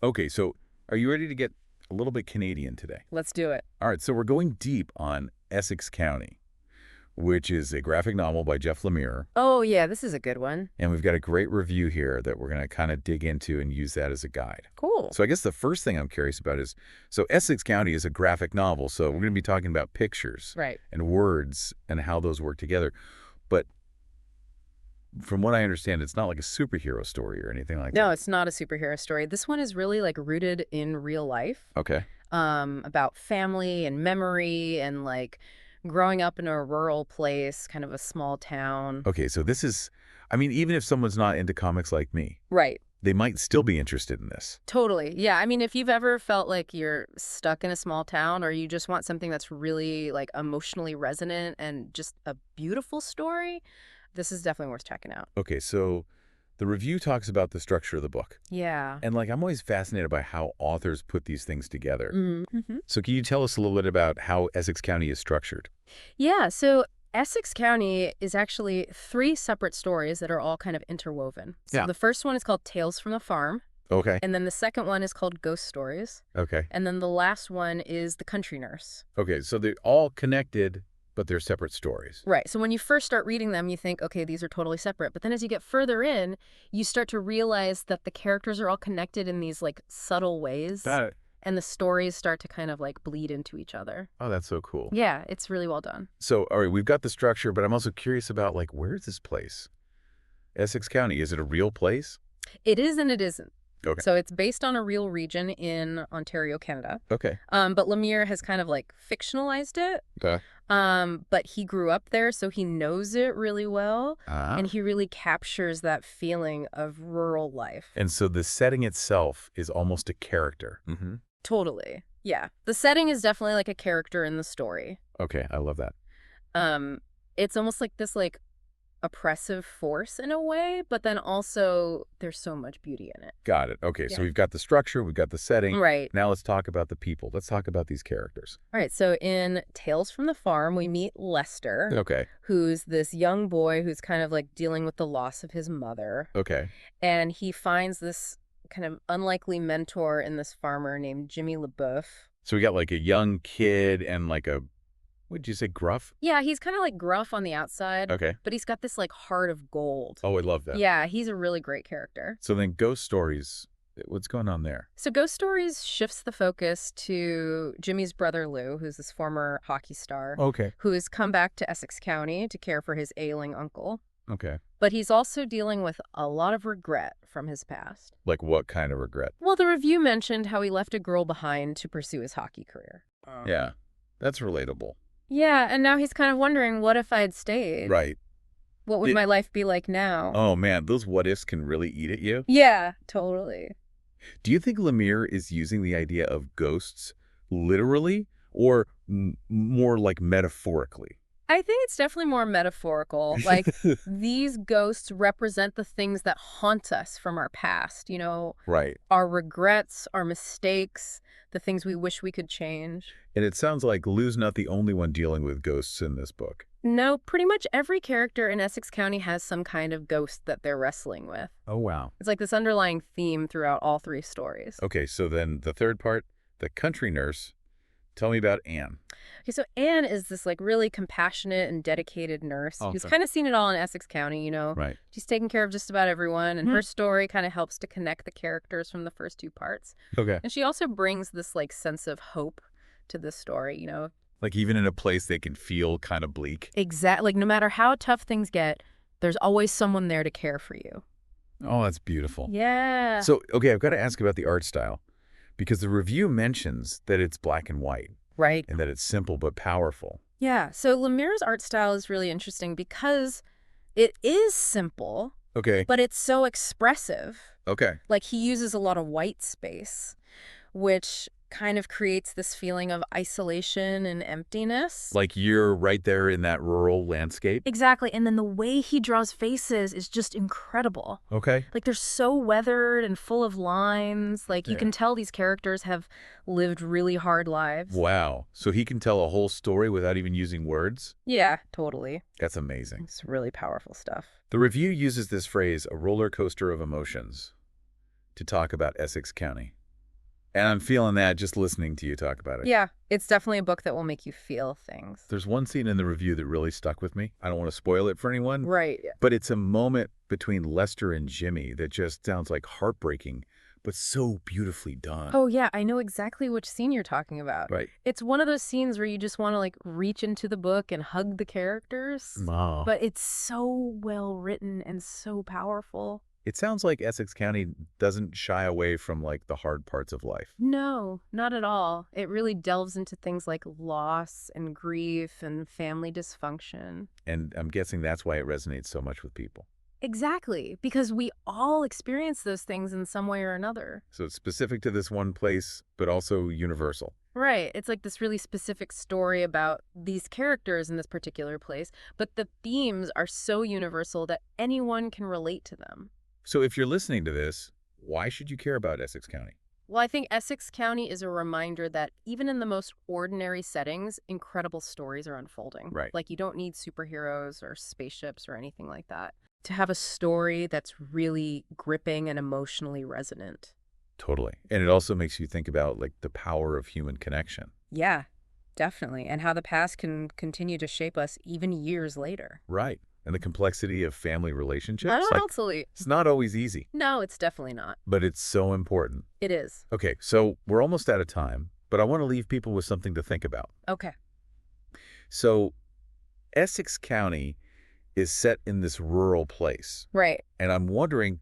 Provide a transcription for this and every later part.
Okay, so are you ready to get a little bit Canadian today? Let's do it. All right, so we're going deep on Essex County, which is a graphic novel by Jeff Lemire. Oh, yeah, this is a good one. And we've got a great review here that we're going to kind of dig into and use that as a guide. Cool. So I guess the first thing I'm curious about is, so Essex County is a graphic novel, so we're going to be talking about pictures Right. and words and how those work together. But from what I understand, it's not like a superhero story or anything like No, that. it's not a superhero story. This one is really like rooted in real life, Okay. about family and memory and like growing up in a rural place, kind of a small town. Okay, so this is, I mean, even if someone's not into comics like me, Right. they might still be interested in this. Totally. Yeah. I mean, if you've ever felt like you're stuck in a small town or you just want something that's really like emotionally resonant and just a beautiful story, this is definitely worth checking out. Okay, so the review talks about the structure of the book. Yeah. And like, I'm always fascinated by how authors put these things together. Mm-hmm. So can you tell us a little bit about how Essex County is structured? Yeah, so Essex County is actually three separate stories that are all kind of interwoven. So Yeah. the first one is called Tales from the Farm, Okay. and then the second one is called Ghost Stories, Okay. and then the last one is The Country Nurse. Okay, so they're all connected, but they're separate stories. Right, so when you first start reading them, you think, okay, these are totally separate. But then as you get further in, you start to realize that the characters are all connected in these like subtle ways, That, and the stories start to kind of like bleed into each other. oh, that's so cool. Yeah, it's really well done. So, all right, we've got the structure, but I'm also curious about, like, where is this place? Essex County, is it a real place? It is and it isn't. Okay. So it's based on a real region in Ontario, Canada. Okay. But Lemire has kind of like fictionalized it. Okay. But he grew up there, so he knows it really well. Ah. And he really captures that feeling of rural life. And so the setting itself is almost a character. Totally. Yeah. The setting is definitely like a character in the story. Okay, I love that. It's almost like this like oppressive force in a way, but then also there's so much beauty in it. Got it. Okay, Yeah. so we've got the structure, we've got the setting. Right. Now let's talk about the people. Let's talk about these characters. All right, so in Tales from the Farm, we meet Lester, Okay. who's this young boy who's kind of like dealing with the loss of his mother. Okay. And he finds this kind of unlikely mentor in this farmer named Jimmy LeBeouf. So we got like a young kid and like a, what'd you say, gruff? Yeah, he's kind of like gruff on the outside, Okay. but he's got this like heart of gold. Oh, I love that. Yeah, he's a really great character. So then Ghost Stories, what's going on there? So Ghost Stories shifts the focus to Jimmy's brother Lou, who's this former hockey star, Okay. who has come back to Essex County to care for his ailing uncle. Okay. But he's also dealing with a lot of regret from his past. Like what kind of regret? Well, the review mentioned how he left a girl behind to pursue his hockey career. Yeah, that's relatable. Yeah, and now he's kind of wondering, what if I had stayed? Right. What would my life be like now? Oh, man, those what-ifs can really eat at you. Yeah, totally. Do you think Lemire is using the idea of ghosts literally or more like metaphorically? I think it's definitely more metaphorical. Like, these ghosts represent the things that haunt us from our past, you know, Right. our regrets, our mistakes, the things we wish we could change. And it sounds like Lou's not the only one dealing with ghosts in this book. No, pretty much every character in Essex County has some kind of ghost that they're wrestling with. Oh, wow. It's like this underlying theme throughout all three stories. Okay, so then the third part, the country nurse. Tell me about Anne. Okay, so Anne is this like really compassionate and dedicated nurse who's Awesome. kind of seen it all in Essex County, you know. Right. She's taking care of just about everyone, and her story kind of helps to connect the characters from the first two parts. Okay. And she also brings this like sense of hope to the story, you know. Like even in a place they can feel kind of bleak. Exactly. Like no matter how tough things get, there's always someone there to care for you. Oh, that's beautiful. Yeah. So, okay, I've got to ask about the art style because the review mentions that it's black and white Right. and that it's simple but powerful. Yeah. So Lemire's art style is really interesting because it is simple, Okay. but it's so expressive. Okay. Like he uses a lot of white space, which kind of creates this feeling of isolation and emptiness. Like you're right there in that rural landscape. Exactly. And then the way he draws faces is just incredible. Okay. Like they're so weathered and full of lines. Like you Yeah. can tell these characters have lived really hard lives. Wow. So he can tell a whole story without even using words? Yeah, totally. That's amazing. It's really powerful stuff. The review uses this phrase, a roller coaster of emotions, to talk about Essex County. And I'm feeling that just listening to you talk about it. Yeah, it's definitely a book that will make you feel things. There's one scene in the review that really stuck with me. I don't want to spoil it for anyone, Right. but it's a moment between Lester and Jimmy that just sounds like heartbreaking, but so beautifully done. Oh, yeah, I know exactly which scene you're talking about. Right. It's one of those scenes where you just want to, like, reach into the book and hug the characters. Wow. But it's so well written and so powerful. It sounds like Essex County doesn't shy away from like the hard parts of life. No, not at all. It really delves into things like loss and grief and family dysfunction. And I'm guessing that's why it resonates so much with people. Exactly, because we all experience those things in some way or another. So it's specific to this one place, but also universal. Right. It's like this really specific story about these characters in this particular place, but the themes are so universal that anyone can relate to them. So if you're listening to this, why should you care about Essex County? Well, I think Essex County is a reminder that even in the most ordinary settings, incredible stories are unfolding. Right. Like, you don't need superheroes or spaceships or anything like that to have a story that's really gripping and emotionally resonant. Totally. And it also makes you think about like the power of human connection. Yeah, definitely. And how the past can continue to shape us even years later. Right. And the complexity of family relationships. I Like, don't absolutely. it's not always easy, No, it's definitely not. but it's so important. It is. Okay, so we're almost out of time, but I want to leave people with something to think about. Okay. So Essex County is set in this rural place, Right. and I'm wondering,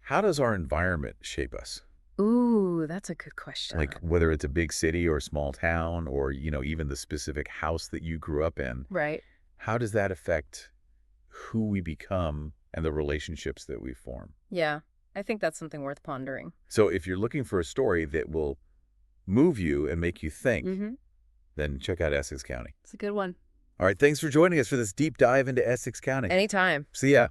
how does our environment shape us? Ooh, that's a good question. Like whether it's a big city or a small town or, even the specific house that you grew up in, Right. how does that affect who we become and the relationships that we form? Yeah, I think that's something worth pondering. So if you're looking for a story that will move you and make you think, Mm-hmm. then check out Essex County. It's a good one. All right, thanks for joining us for this deep dive into Essex County. Anytime. See ya.